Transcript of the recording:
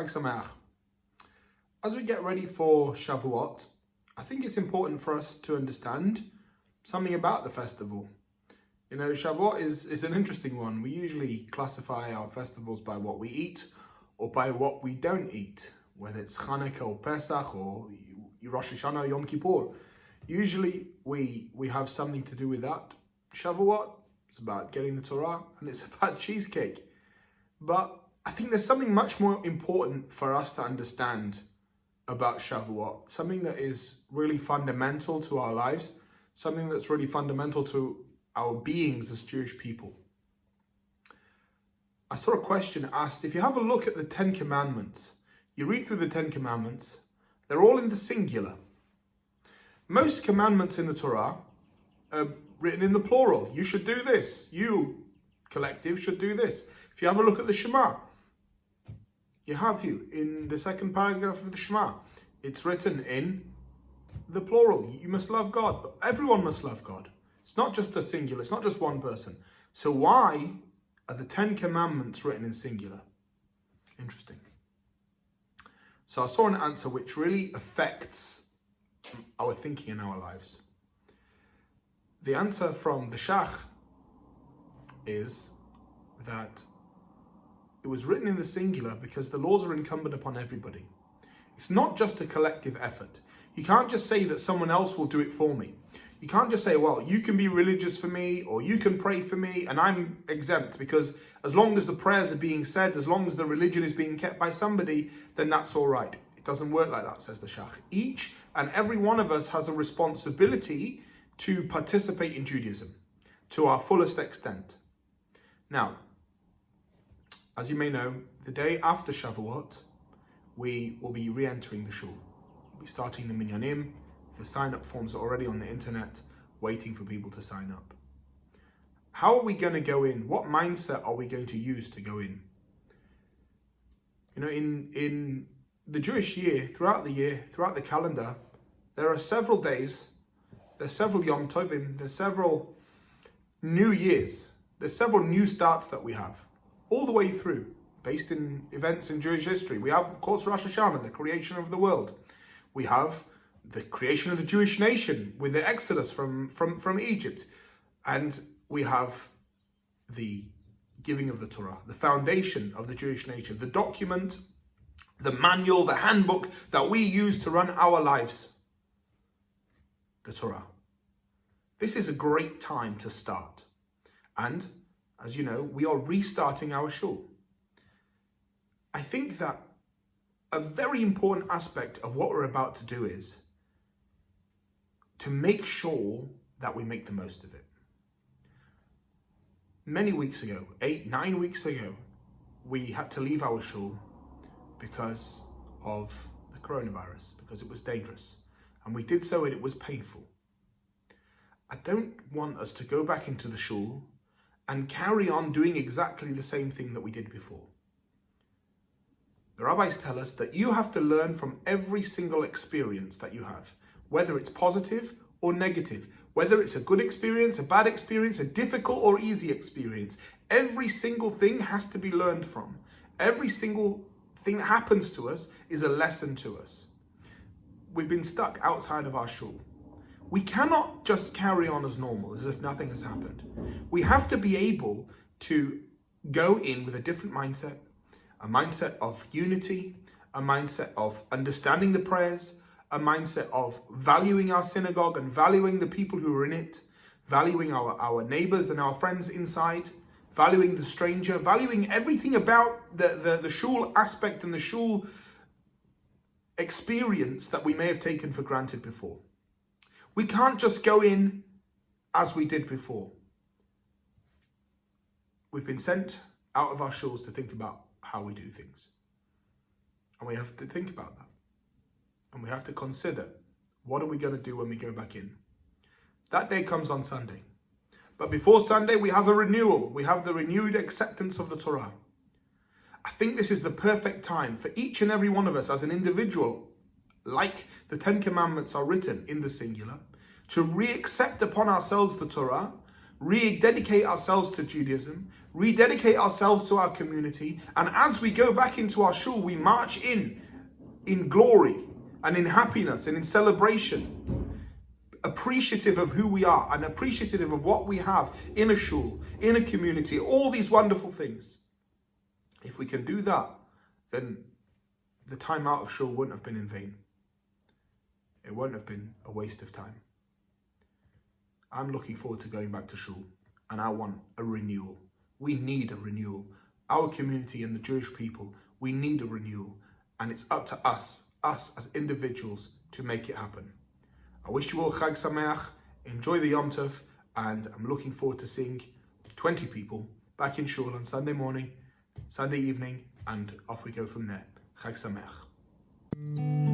Chag Sameach. As we get ready for Shavuot, I think it's important for us to understand something about the festival. You know, Shavuot is an interesting one. We usually classify our festivals by what we eat or by what we don't eat, whether it's Hanukkah or Pesach or Rosh Hashanah or Yom Kippur. Usually we have something to do with that. Shavuot, it's about getting the Torah and it's about cheesecake. But I think there's something much more important for us to understand about Shavuot, something that is really fundamental to our lives, something that's really fundamental to our beings as Jewish people. I saw a question asked, if you have a look at the 10 Commandments, you read through the 10 Commandments, they're all in the singular. Most commandments in the Torah are written in the plural. You should do this. You, collective, should do this. If you have a look at the Shema, in the second paragraph of the Shema, it's written in the plural. You must love God, but everyone must love God. It's not just a singular, it's not just one person. So why are the 10 Commandments written in singular? Interesting. So I saw an answer which really affects our thinking in our lives. The answer from the Shach is that it was written in the singular because the laws are incumbent upon everybody. It's not just a collective effort. You can't just say that someone else will do it for me. You can't just say, well, you can be religious for me or you can pray for me and I'm exempt, because as long as the prayers are being said, as long as the religion is being kept by somebody, then that's all right. It doesn't work like that, says the Shach. Each and every one of us has a responsibility to participate in Judaism to our fullest extent. Now, as you may know, the day after Shavuot, we will be re-entering the shul. We'll be starting the minyanim. The sign-up forms are already on the internet, waiting for people to sign up. How are we going to go in? What mindset are we going to use to go in? You know, in the Jewish year, throughout the calendar, there are several days, there's several Yom Tovim, there's several new years, there's several new starts that we have, all the way through, based in events in Jewish history. We have, of course, Rosh Hashanah, the creation of the world. We have the creation of the Jewish nation with the Exodus from Egypt. And we have the giving of the Torah, the foundation of the Jewish nation, the document, the manual, the handbook that we use to run our lives, the Torah. This is a great time to start. And as you know, we are restarting our shul. I think that a very important aspect of what we're about to do is to make sure that we make the most of it. Many weeks ago, 8-9 weeks ago, we had to leave our shul because of the coronavirus, because it was dangerous. And we did so and it was painful. I don't want us to go back into the shul and carry on doing exactly the same thing that we did before. The rabbis tell us that you have to learn from every single experience that you have, whether it's positive or negative, whether it's a good experience, a bad experience, a difficult or easy experience. Every single thing has to be learned from. Every single thing that happens to us is a lesson to us. We've been stuck outside of our shul. We cannot just carry on as normal, as if nothing has happened. We have to be able to go in with a different mindset, a mindset of unity, a mindset of understanding the prayers, a mindset of valuing our synagogue and valuing the people who are in it, valuing our neighbors and our friends inside, valuing the stranger, valuing everything about the shul aspect and the shul experience that we may have taken for granted before. We can't just go in as we did before. We've been sent out of our shuls to think about how we do things. And we have to think about that. And we have to consider, what are we going to do when we go back in? That day comes on Sunday. But before Sunday, we have a renewal. We have the renewed acceptance of the Torah. I think this is the perfect time for each and every one of us as an individual, like the 10 Commandments are written in the singular, to re-accept upon ourselves the Torah, rededicate ourselves to Judaism, rededicate ourselves to our community, and as we go back into our shul, we march in glory and in happiness and in celebration, appreciative of who we are and appreciative of what we have in a shul, in a community, all these wonderful things. If we can do that, then the time out of shul won't have been in vain. It won't have been a waste of time. I'm looking forward to going back to shul, and I want a renewal. We need a renewal. Our community and the Jewish people, we need a renewal, and it's up to us as individuals, to make it happen. I wish you all Chag Sameach, enjoy the Yom Tov, and I'm looking forward to seeing 20 people back in shul on Sunday morning, Sunday evening, and off we go from there. Chag Sameach.